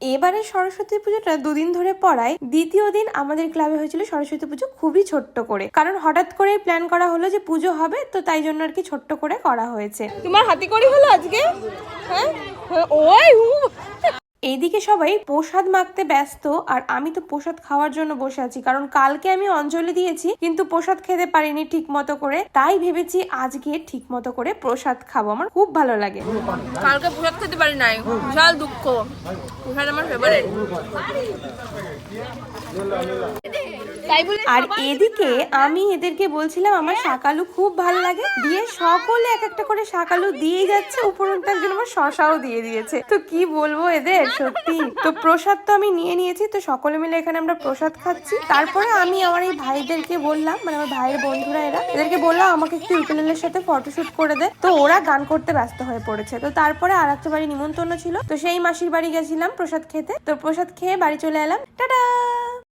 এবারে সরস্বতী পুজোটা দুদিন ধরে পড়ায় দ্বিতীয় দিন আমাদের ক্লাবে হয়েছিল সরস্বতী পুজো খুবই ছোট্ট করে, কারণ হঠাৎ করে প্ল্যান করা হলো যে পুজো হবে, তো তাই জন্য আর কি ছোট্ট করে করা হয়েছে। তোমার হাতি করি হলো আজকে? হ্যাঁ, ওই এইদিকে সবাই প্রসাদ মাখতে ব্যস্ত, আর আমি তো প্রসাদ খাওয়ার জন্য বসে আছি, কারণ কালকে আমি অঞ্জলি দিয়েছি কিন্তু প্রসাদ খেতে পারিনি ঠিক মতো করে, তাই ভেবেছি আজকে ঠিক মতো করে প্রসাদ খাবো। আমার খুব ভালো লাগে। কালকে প্রসাদ খেতে পারি নাই, বিশাল দুঃখ। প্রসাদ আমার ফেভারিট। আর এদিকে আমি এদেরকে বলছিলাম আমার শাকালু খুব ভালো লাগে, দিয়ে সকলে এক একটা করে শাকালু দিয়ে যাচ্ছে, উপরটার জন্য আমার শশাও দিয়ে দিয়েছে। তো কি বলবো এদের, সত্যি। তো প্রসাদ তো আমি নিয়ে নিয়েছি, তো সকলে মিলে এখানে আমরা প্রসাদ খাচ্ছি। তারপরে আমি আমার এই ভাইদেরকে বললাম, মানে আমার ভাইয়ের বন্ধুরা এদেরকে বললাম আমাকে একটু ইউকেলেলের সাথে ফটোশুট করে দে। তো ওরা গান করতে ব্যস্ত হয়ে পড়েছে। তো তারপরে আর একটা বাড়ি নিমন্ত্রণ ছিল, তো সেই মাসির বাড়ি গেছিলাম প্রসাদ খেতে। তো প্রসাদ খেয়ে বাড়ি চলে এলাম। টাটা।